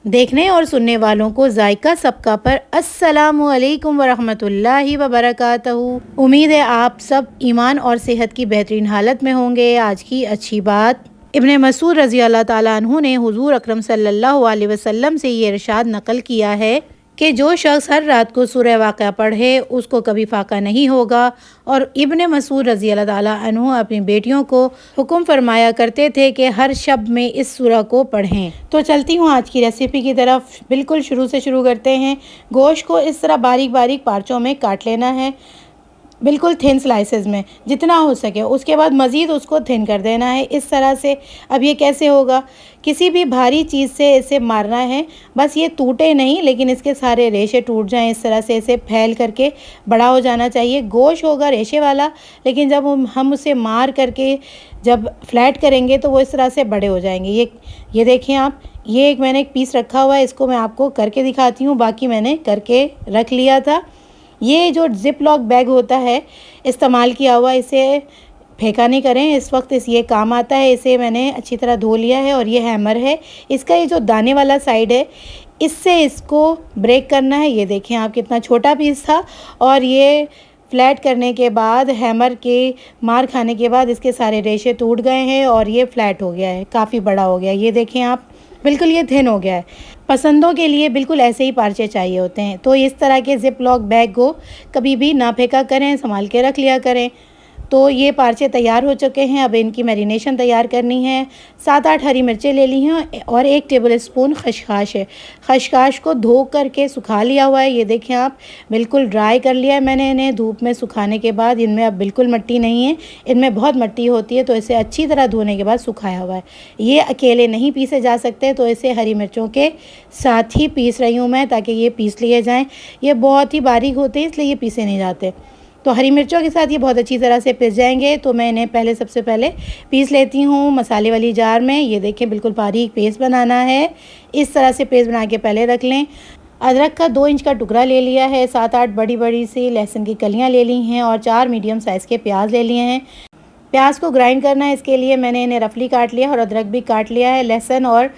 देखने और सुनने वालों को जायका सबका पर अस्सलामु अलैकुम वरहमतुल्लाहि वबरकातहू। उम्मीद है आप सब ईमान और सेहत की बेहतरीन हालत में होंगे। आज की अच्छी बात, इब्ने मसूद रज़ी अल्लाह ताला अन्हु ने हुज़ूर अकरम सल्लल्लाहु अलैहि वसल्लम से ये इरशाद नकल किया है कि जो शख्स हर रात को सूरह वाक़िया पढ़े उसको कभी फाका नहीं होगा। और इब्ने मसूद रज़ी अल्लाह ताला अन्हु अपनी बेटियों को हुक्म फरमाया करते थे कि हर शब में इस सूरह को पढ़ें। तो चलती हूँ आज की रेसिपी की तरफ। बिल्कुल शुरू से शुरू करते हैं। गोश्त को इस तरह बारीक बारीक पार्चों में काट लेना है, बिल्कुल थिन स्लाइसेस में जितना हो सके। उसके बाद मज़ीद उसको थिन कर देना है इस तरह से। अब ये कैसे होगा, किसी भी भारी चीज़ से इसे मारना है, बस ये टूटे नहीं लेकिन इसके सारे रेशे टूट जाएं। इस तरह से इसे फैल करके बड़ा हो जाना चाहिए। गोश्त होगा रेशे वाला, लेकिन जब हम उसे मार करके जब फ्लैट करेंगे तो वो इस तरह से बड़े हो जाएंगे। ये देखें आप, ये मैंने एक पीस रखा हुआ है, इसको मैं आपको करके दिखाती हूँ। बाकी मैंने करके रख लिया था। ये जो जिप लॉक बैग होता है इस्तेमाल किया हुआ, इसे फेंका नहीं करें, इस वक्त ये काम आता है। इसे मैंने अच्छी तरह धो लिया है और ये हैमर है, इसका ये जो दाने वाला साइड है इससे इसको ब्रेक करना है। ये देखें आप, कितना छोटा पीस था और ये फ्लैट करने के बाद, हैमर के मार खाने के बाद इसके सारे रेशे टूट गए हैं और ये फ्लैट हो गया है, काफ़ी बड़ा हो गया। ये देखें आप, बिल्कुल ये थिन हो गया है। पसंदों के लिए बिल्कुल ऐसे ही पार्चे चाहिए होते हैं। तो इस तरह के जिप लॉक बैग को कभी भी ना फेंका करें, संभाल के रख लिया करें। तो ये पार्चे तैयार हो चुके हैं। अब इनकी मैरिनेशन तैयार करनी है। 7-8 हरी मिर्चें ले ली हैं और 1 टेबल स्पून खशखाश है। खशखाश को धो करके सुखा लिया हुआ है। ये देखें आप, बिल्कुल ड्राई कर लिया है मैंने इन्हें। धूप में सुखाने के बाद इनमें अब बिल्कुल मिट्टी नहीं है, इनमें बहुत मिट्टी होती है, तो इसे अच्छी तरह धोने के बाद सुखाया हुआ है। ये अकेले नहीं पीसे जा सकते, तो इसे हरी मिर्चों के साथ ही पीस रही हूँ मैं, ताकि ये पीस लिए जाएँ। ये बहुत ही बारीक होते हैं इसलिए ये पीसे नहीं जाते। तो हरी मिर्चों के साथ ये बहुत अच्छी तरह से पिस जाएंगे। तो मैं इन्हें सबसे पहले पीस लेती हूँ मसाले वाली जार में। ये देखें, बिल्कुल बारीक पेस्ट बनाना है। इस तरह से पेस्ट बना के पहले रख लें। अदरक का 2 इंच का टुकड़ा ले लिया है, 7-8 बड़ी बड़ी सी लहसुन की कलियाँ ले ली हैं और 4 मीडियम साइज़ के प्याज ले लिए हैं। प्याज को ग्राइंड करना है, इसके लिए मैंने इन्हें रफली काट लिया और अदरक भी काट लिया है, लहसुन। और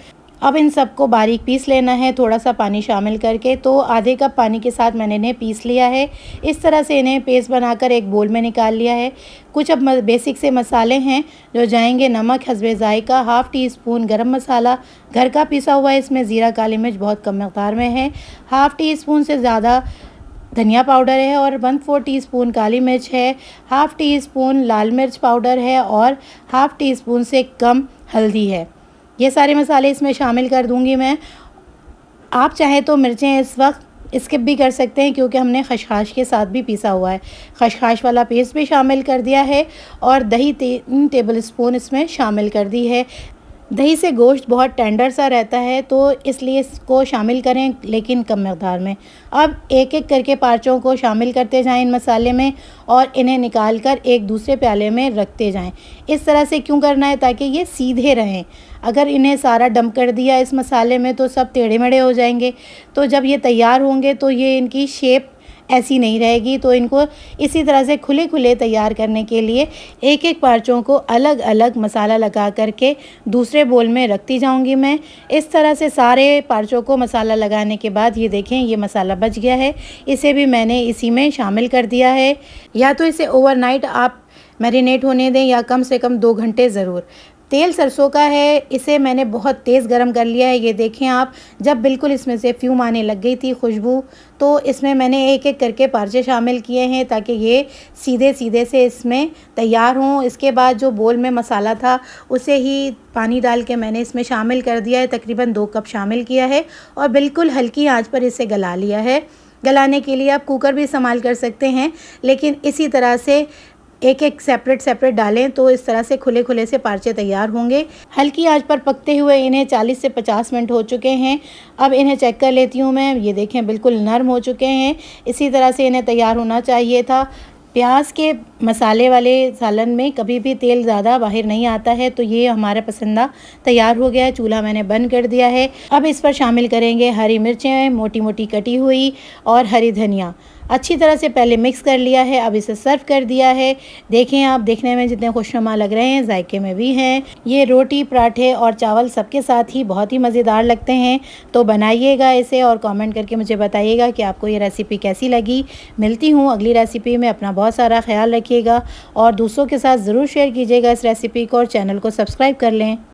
अब इन सबको बारीक पीस लेना है, थोड़ा सा पानी शामिल करके। तो आधे कप पानी के साथ मैंने इन्हें पीस लिया है। इस तरह से इन्हें पेस्ट बनाकर एक बोल में निकाल लिया है। कुछ अब बेसिक से मसाले हैं जो जाएंगे। नमक हस्बे जायका, 1/2 टी-स्पून गरम मसाला घर का पिसा हुआ है, इसमें ज़ीरा काली मिर्च बहुत कम मकदार में है, 1/2 टी-स्पून से ज़्यादा धनिया पाउडर है और 1/4 टीस्पून काली मिर्च है, 1/2 टीस्पून लाल मिर्च पाउडर है और 1/2 टीस्पून से कम हल्दी है। ये सारे मसाले इसमें शामिल कर दूंगी मैं। आप चाहें तो मिर्चें इस वक्त स्किप भी कर सकते हैं, क्योंकि हमने खशखाश के साथ भी पीसा हुआ है। खशखाश वाला पेस्ट भी शामिल कर दिया है और दही 3 टेबल स्पून इसमें शामिल कर दी है। दही से गोश्त बहुत टेंडर सा रहता है, तो इसलिए इसको शामिल करें, लेकिन कम मकदार में। अब एक एक करके पार्चों को शामिल करते जाएं इन मसाले में और इन्हें निकाल कर एक दूसरे प्याले में रखते जाएं। इस तरह से क्यों करना है, ताकि ये सीधे रहें। अगर इन्हें सारा डंप कर दिया इस मसाले में तो सब टेढ़े मेढ़े हो जाएंगे। तो जब ये तैयार होंगे तो ये इनकी शेप ऐसी नहीं रहेगी। तो इनको इसी तरह से खुले खुले तैयार करने के लिए एक एक पार्चों को अलग अलग मसाला लगा करके दूसरे बोल में रखती जाऊंगी मैं। इस तरह से सारे पार्चों को मसाला लगाने के बाद ये देखें, ये मसाला बच गया है। इसे भी मैंने इसी में शामिल कर दिया है। या तो इसे ओवरनाइट आप मैरिनेट होने दें या कम से कम 2 घंटे ज़रूर। तेल सरसों का है, इसे मैंने बहुत तेज़ गरम कर लिया है। ये देखें आप, जब बिल्कुल इसमें से फ्यूम आने लग गई थी, खुशबू, तो इसमें मैंने एक एक करके पार्चे शामिल किए हैं ताकि ये सीधे सीधे से इसमें तैयार हों। इसके बाद जो बोल में मसाला था उसे ही पानी डाल के मैंने इसमें शामिल कर दिया है। तकरीबन 2 कप शामिल किया है और बिल्कुल हल्की आंच पर इसे गला लिया है। गलाने के लिए आप कुकर भी इस्तेमाल कर सकते हैं, लेकिन इसी तरह से एक एक सेपरेट डालें तो इस तरह से खुले खुले से पार्चे तैयार होंगे। हल्की आंच पर पकते हुए इन्हें 40 से 50 मिनट हो चुके हैं। अब इन्हें चेक कर लेती हूँ मैं। ये देखें, बिल्कुल नरम हो चुके हैं। इसी तरह से इन्हें तैयार होना चाहिए था। प्याज के मसाले वाले सालन में कभी भी तेल ज़्यादा बाहर नहीं आता है। तो ये हमारा पसंदा तैयार हो गया है। चूल्हा मैंने बंद कर दिया है। अब इस पर शामिल करेंगे हरी मिर्चें मोटी मोटी कटी हुई और हरी धनिया। अच्छी तरह से पहले मिक्स कर लिया है। अब इसे सर्व कर दिया है। देखें आप, देखने में जितने खुशनुमा लग रहे हैं जायके में भी हैं। ये रोटी पराठे और चावल सबके साथ ही बहुत ही मज़ेदार लगते हैं। तो बनाइएगा इसे और कमेंट करके मुझे बताइएगा कि आपको ये रेसिपी कैसी लगी। मिलती हूँ अगली रेसिपी में। अपना बहुत सारा ख्याल रखिएगा और दूसरों के साथ ज़रूर शेयर कीजिएगा इस रेसिपी को और चैनल को सब्सक्राइब कर लें।